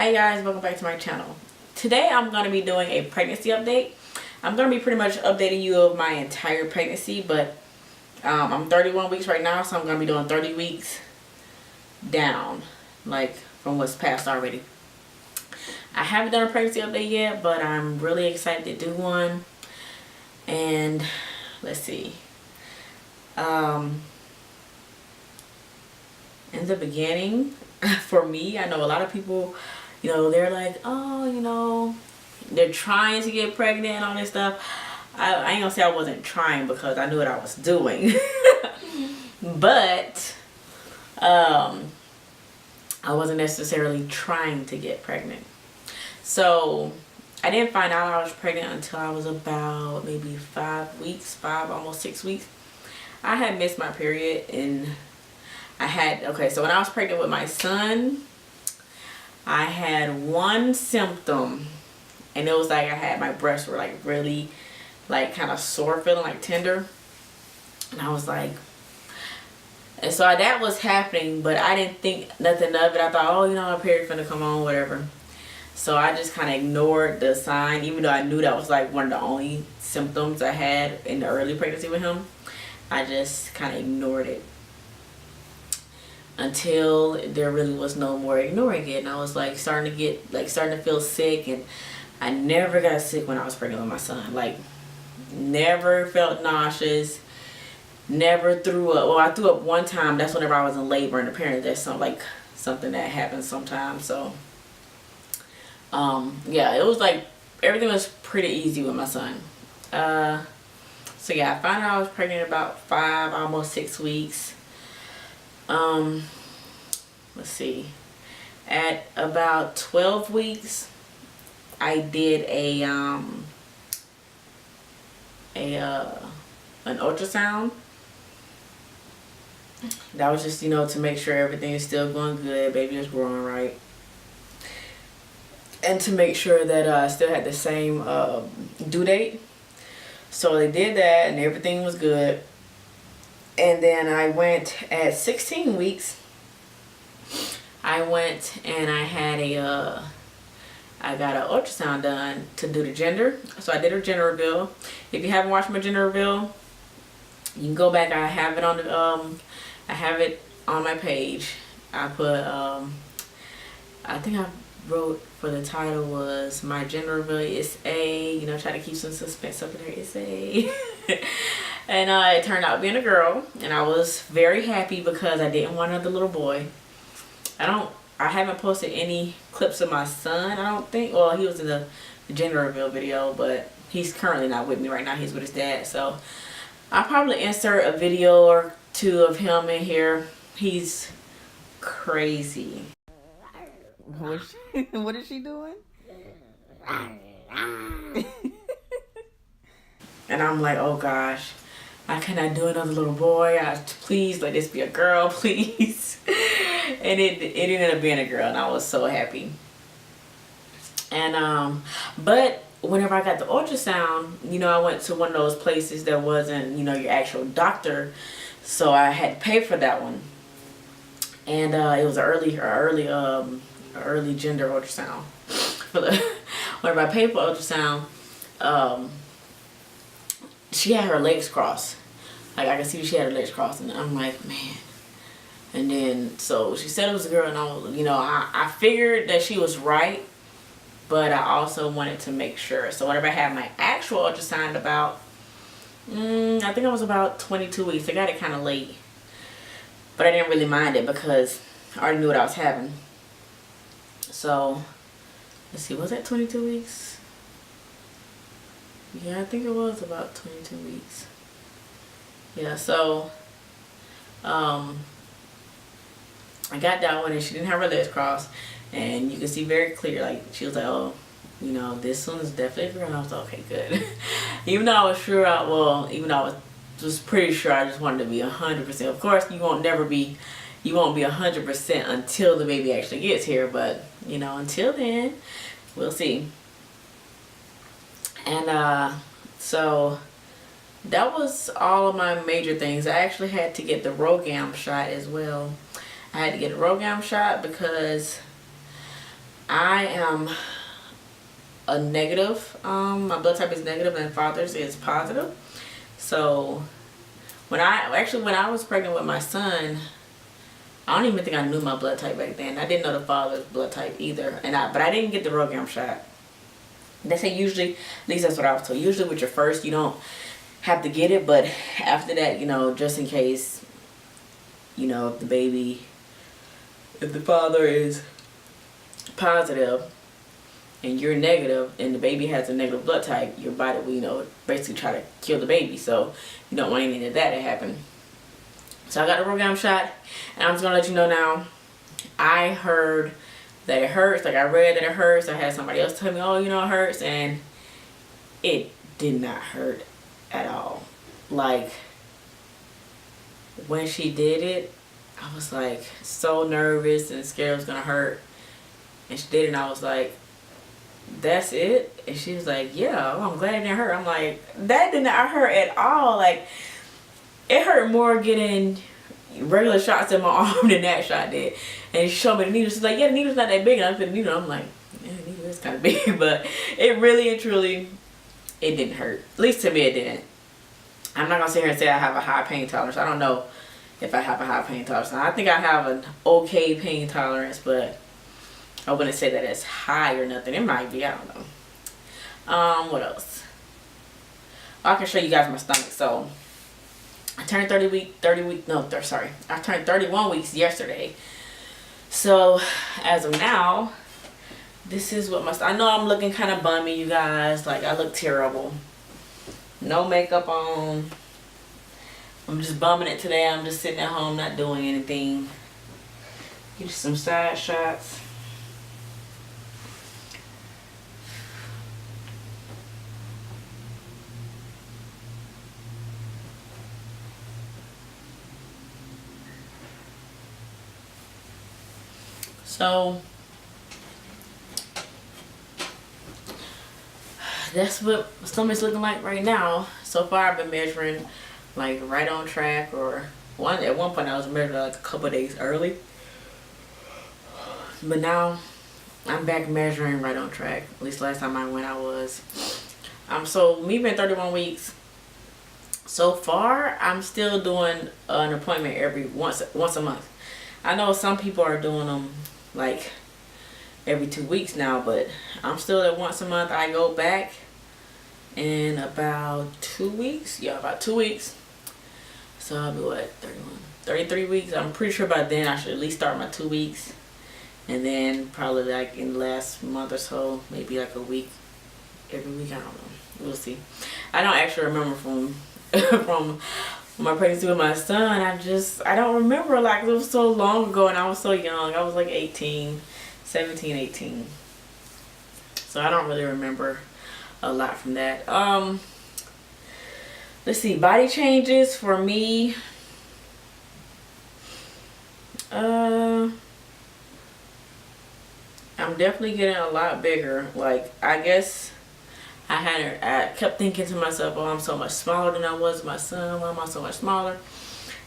Hi guys, welcome back to my channel. Today I'm going to be doing a pregnancy update. I'm going to be pretty much updating you of my entire pregnancy, but I'm 31 weeks right now, so I'm going to be doing 30 weeks down, like from what's passed already. I haven't done a pregnancy update yet, but I'm really excited to do one. And let's see. In the beginning, for me, I know a lot of people, they're like, oh, they're trying to get pregnant and all this stuff. I ain't gonna say I wasn't trying because I knew what I was doing. But I wasn't necessarily trying to get pregnant. So I didn't find out I was pregnant until I was about maybe 5 weeks, almost 6 weeks. I had missed my period, and so when I was pregnant with my son, I had one symptom, and it was like my breasts were like really like kind of sore, feeling like tender. And I was like, and so that was happening, but I didn't think nothing of it. I thought, oh, my period finna come on, whatever. So I just kind of ignored the sign, even though I knew that was like one of the only symptoms I had in the early pregnancy with him. I just kind of ignored it until there really was no more ignoring it. And I was like starting to feel sick, and I never got sick when I was pregnant with my son. Like, never felt nauseous, never threw up. Well, I threw up one time. That's whenever I was in labor, and apparently that's something that happens sometimes. So yeah, it was like everything was pretty easy with my son. So yeah, I found out I was pregnant about 5, almost 6 weeks. Let's see, at about 12 weeks I did an ultrasound. That was just, to make sure everything is still going good, baby is growing right, and to make sure that I still had the same due date. So they did that, and everything was good. And then I went at 16 weeks. I went and I had I got an ultrasound done to do the gender. So I did a gender reveal. If you haven't watched my gender reveal, you can go back. I have it on the I have it on my page. I put I think I wrote for the title was my gender reveal is A. Try to keep some suspense up in there. It's A. And it turned out being a girl, and I was very happy because I didn't want another little boy. I haven't posted any clips of my son, I don't think. Well, he was in the gender reveal video, but he's currently not with me right now. He's with his dad. So I'll probably insert a video or two of him in here. He's crazy. What is she doing? And I'm like, oh gosh, I cannot do another little boy. Please let this be a girl, please. And it ended up being a girl, and I was so happy. And but whenever I got the ultrasound, I went to one of those places that wasn't, your actual doctor, so I had to pay for that one. And it was an early gender ultrasound. Whenever I paid for ultrasound, she had her legs crossed. Like, I could see she had her legs crossed, and I'm like, man. And then, so she said it was a girl, and I figured that she was right, but I also wanted to make sure. So whenever I had my actual ultrasound about, I think it was about 22 weeks. I got it kind of late, but I didn't really mind it because I already knew what I was having. So, let's see, was that 22 weeks? Yeah, I think it was about 22 weeks. Yeah, so I got that one, and she didn't have her legs crossed, and you can see very clear, like, she was like, oh, this one is definitely a girl. And I was like, okay, good. Even though I was sure, even though I was pretty sure, I just wanted to be 100%. Of course, you won't be 100% until the baby actually gets here, but until then, we'll see. And so that was all of my major things. I actually had to get the RhoGAM shot as well. I had to get a RhoGAM shot because I am a negative. My blood type is negative and father's is positive. So when I was pregnant with my son, I don't even think I knew my blood type back then. I didn't know the father's blood type either. But I didn't get the RhoGAM shot. They say usually, at least that's what I was told, usually with your first you don't have to get it, but after that, you know, just in case, you know, if the father is positive and you're negative and the baby has a negative blood type, your body will, you know, basically try to kill the baby. So you don't want anything of that to happen. So I got the RhoGAM shot, and I'm just gonna let you know now, I heard that it hurts. Like, I read that it hurts. I had somebody else tell me, oh, you know, it hurts, and it did not hurt at all. Like, when she did it, I was like so nervous and scared it was gonna hurt, and she did it, and I was like, that's it? And she was like, yeah. Oh, I'm glad it didn't hurt. I'm like, that did not hurt at all. Like, it hurt more getting regular shots in my arm than that shot did. And she showed me the needle. She's like, yeah, the needle's not that big. And I put the needle. I'm like, yeah, the needle is kind of big. But it really and truly, it didn't hurt. At least to me, it didn't. I'm not going to sit here and say I have a high pain tolerance. I don't know if I have a high pain tolerance. I think I have an okay pain tolerance, but I wouldn't say that it's high or nothing. It might be. I don't know. What else? I can show you guys my stomach. So I turned I turned 31 weeks yesterday. So as of now, this is what I know I'm looking kind of bummy, you guys. Like, I look terrible. No makeup on. I'm just bumming it today. I'm just sitting at home not doing anything. Get some side shots. So that's what my stomach's looking like right now. So far I've been measuring like right on track, or at one point I was measuring like a couple days early. But now I'm back measuring right on track. At least last time I went I was. So me being 31 weeks, so far I'm still doing an appointment once a month. I know some people are doing them like every 2 weeks now, but I'm still at once a month. I go back in about 2 weeks. Yeah, about 2 weeks. So I'll be what, 33 weeks. I'm pretty sure by then I should at least start my 2 weeks. And then probably like in the last month or so, maybe like a week every week. I don't know. We'll see. I don't actually remember from my pregnancy with my son. I don't remember, like, it was so long ago and I was so young. I was like 17, 18. So I don't really remember a lot from that. Let's see, body changes for me. I'm definitely getting a lot bigger. Like, I guess I kept thinking to myself, oh, I'm so much smaller than I was with my son. Why am I so much smaller?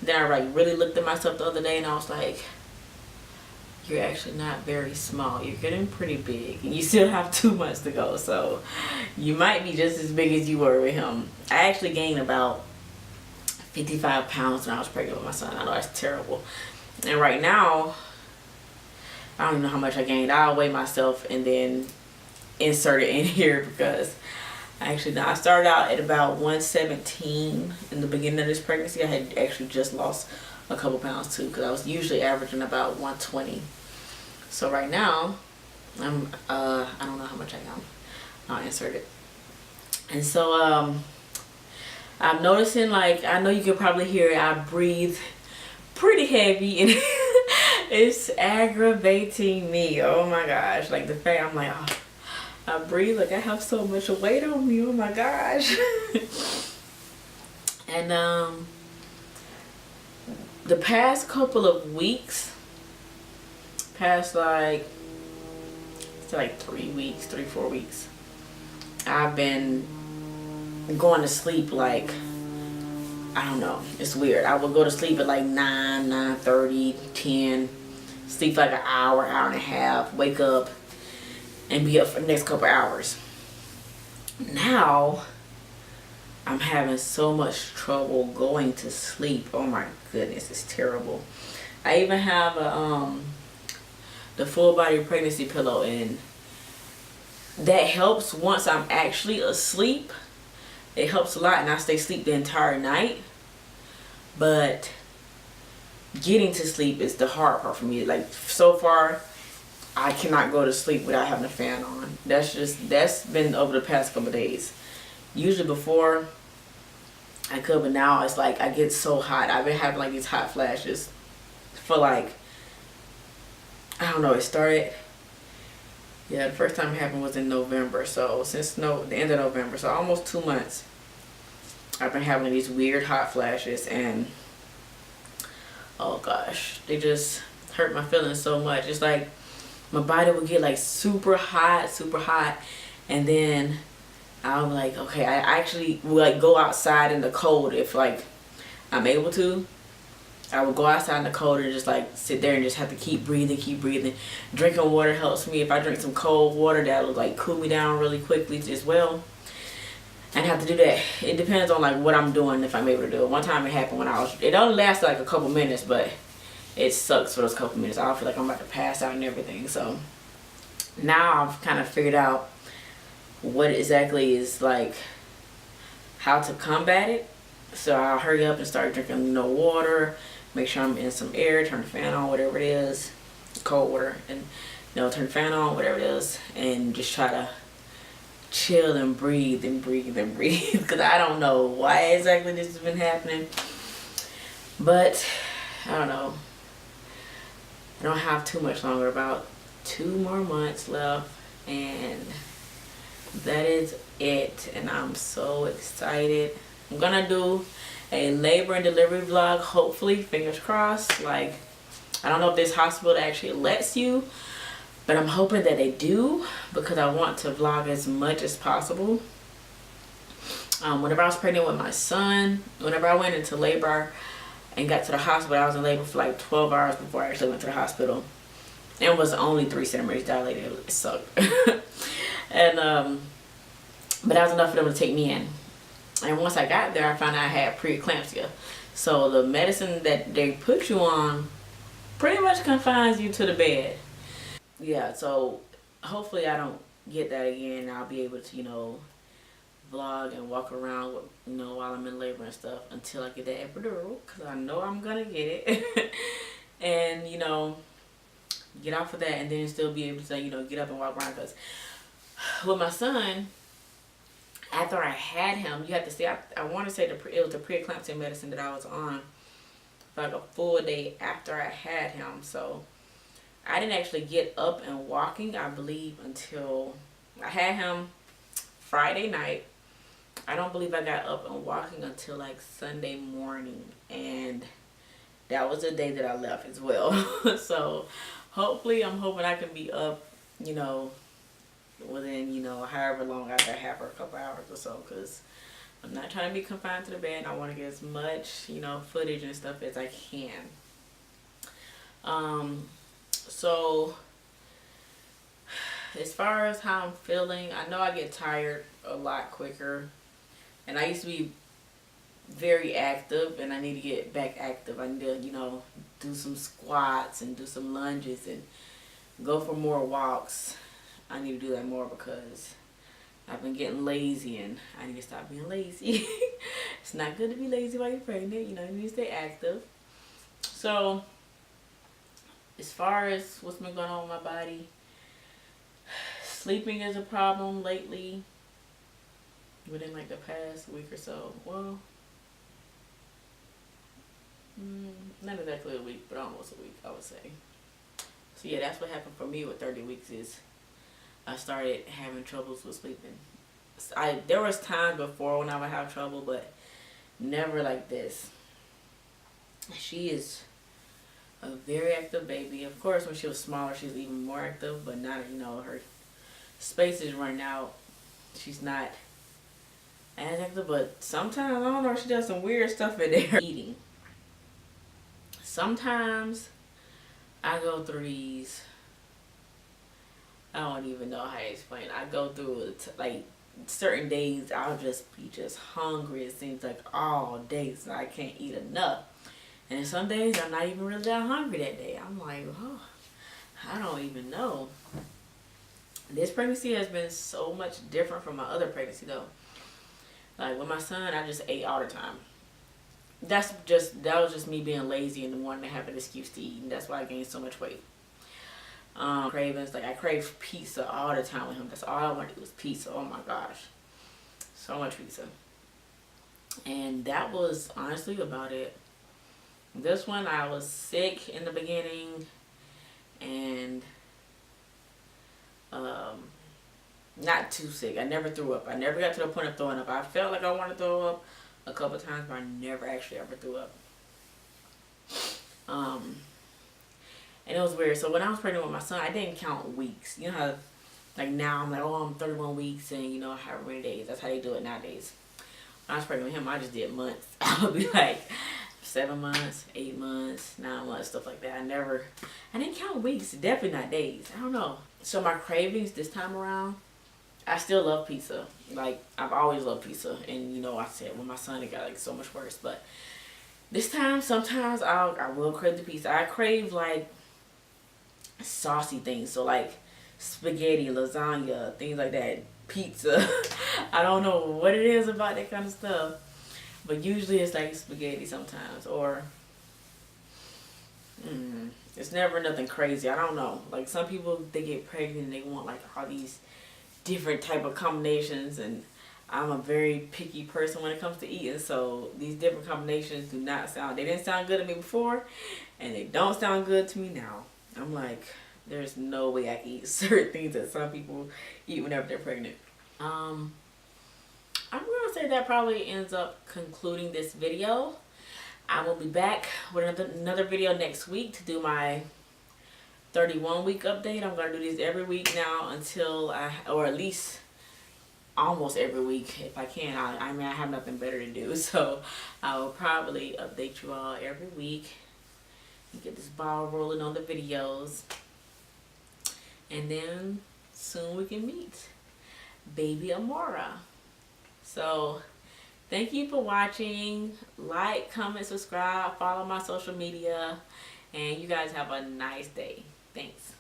Then I like really looked at myself the other day and I was like, you're actually not very small. You're getting pretty big and you still have 2 months to go. So you might be just as big as you were with him. I actually gained about 55 pounds when I was pregnant with my son. I know that's terrible. And right now, I don't even know how much I gained. I'll weigh myself and then insert it in here, because I started out at about 117 in the beginning of this pregnancy. I had actually just lost a couple pounds too, because I was usually averaging about 120. So right now I'm I don't know how much I am. I'll insert it. And so I'm noticing, like, I know you can probably hear it, I breathe pretty heavy and it's aggravating me. Oh my gosh, like the fact I'm like, oh, I breathe like I have so much weight on me. Oh my gosh. And the past couple of weeks, past like 3-4 weeks, I've been going to sleep like, I don't know, it's weird. I would go to sleep at like 9:30, 10, sleep like an hour and a half, wake up and be up for the next couple hours. Now I'm having so much trouble going to sleep. Oh my goodness, it's terrible. I even have the full body pregnancy pillow, and that helps once I'm actually asleep. It helps a lot, and I stay asleep the entire night. But getting to sleep is the hard part for me. Like, so far, I cannot go to sleep without having a fan on. That's been over the past couple of days. Usually before I could, but now it's like I get so hot. I've been having like these hot flashes for like, I don't know, it started, yeah, the first time it happened was in November. So since the end of November, so almost 2 months, I've been having these weird hot flashes, and oh gosh, they just hurt my feelings so much. It's like my body would get like super hot, and then I'm like, okay, I actually will like go outside in the cold if like I'm able to. I would go outside in the cold and just like sit there and just have to keep breathing. Drinking water helps me. If I drink some cold water, that'll like cool me down really quickly as well. And I have to do that. It depends on like what I'm doing, if I'm able to do it. One time it happened when it only lasted like a couple minutes, but it sucks for those couple minutes. I feel like I'm about to pass out and everything. So now I've kind of figured out what exactly is like how to combat it. So I'll hurry up and start drinking water, make sure I'm in some air, turn the fan on, whatever it is, cold water, and turn the fan on, whatever it is, and just try to chill and breathe because I don't know why exactly this has been happening, but I don't know. I don't have too much longer, about 2 more months left, and that is it. And I'm so excited. I'm gonna do a labor and delivery vlog, hopefully, fingers crossed. Like, I don't know if this hospital actually lets you, but I'm hoping that they do, because I want to vlog as much as possible. Whenever I was pregnant with my son, whenever I went into labor and got to the hospital, I was in labor for like 12 hours before I actually went to the hospital. And it was only 3 centimeters dilated. It sucked. And but that was enough for them to take me in. And once I got there, I found out I had preeclampsia. So the medicine that they put you on pretty much confines you to the bed. Yeah, so hopefully I don't get that again. I'll be able to, vlog and walk around, while I'm in labor and stuff until I get that epidural, because I know I'm gonna get it. And, get off of that, and then still be able to, get up and walk around. Because with my son, after I had him, you have to see, I want to say it was the preeclampsia medicine that I was on for like a full day after I had him. So I didn't actually get up and walking, I believe, until I had him Friday night. I don't believe I got up and walking until like Sunday morning, and that was the day that I left as well. So hopefully, I'm hoping I can be up, within, however long after I have her, a couple hours or so, because I'm not trying to be confined to the bed, and I want to get as much, footage and stuff as I can. So as far as how I'm feeling, I know I get tired a lot quicker, and I used to be very active, and I need to get back active. I need to, do some squats and do some lunges and go for more walks. I need to do that more because I've been getting lazy, and I need to stop being lazy. It's not good to be lazy while you're pregnant. You need to stay active. So as far as what's been going on with my body, sleeping is a problem lately. Within like the past week or so. Well, not exactly a week, but almost a week, I would say. So yeah, that's what happened for me with 30 weeks is I started having troubles with sleeping. There was times before when I would have trouble, but never like this. She is a very active baby. Of course, when she was smaller, she was even more active, but now that, her space is running out, she's not as active, but sometimes, I don't know, she does some weird stuff in there. Eating. Sometimes I go through these I don't even know how to explain. I go through it, like certain days I'll just be just hungry. It seems like all day, so I can't eat enough. And then some days I'm not even really that hungry that day. I'm like, oh, I don't even know. This pregnancy has been so much different from my other pregnancy though. Like with my son, I just ate all the time. That was just me being lazy and wanting to have an excuse to eat, and that's why I gained so much weight. Cravings, like I crave pizza all the time with him. That's all I wanted was pizza. Oh my gosh, so much pizza. And that was honestly about it. This one, I was sick in the beginning, and not too sick. I never threw up. I never got to the point of throwing up. I felt like I wanted to throw up a couple times, but I never actually ever threw up. And it was weird. So when I was pregnant with my son, I didn't count weeks. You know how, like now I'm like, oh, I'm 31 weeks and you know, however many days. That's how they do it nowadays. When I was pregnant with him, I just did months. I would be like 7 months, 8 months, 9 months, stuff like that. I didn't count weeks. Definitely not days. I don't know. So my cravings this time around, I still love pizza. Like, I've always loved pizza. And, you know, I said with my son, it got, like, so much worse. But this time, sometimes I will crave the pizza. I crave, like, saucy things. So, like, spaghetti, lasagna, things like that. Pizza. I don't know what it is about that kind of stuff. But usually it's, like, spaghetti sometimes. Or, it's never nothing crazy. I don't know. Like, some people, they get pregnant and they want, like, all these different type of combinations, and I'm a very picky person when it comes to eating, so these different combinations they didn't sound good to me before, and they don't sound good to me now. I'm like, there's no way I can eat certain things that some people eat whenever they're pregnant. I'm gonna say that probably ends up concluding this video. I will be back with another video next week to do my 31 week update. I'm going to do these every week now until or at least almost every week if I can. I mean, I have nothing better to do. So I will probably update you all every week and get this ball rolling on the videos. And then soon we can meet baby Amora. So thank you for watching. Like, comment, subscribe, follow my social media. And you guys have a nice day. Thanks.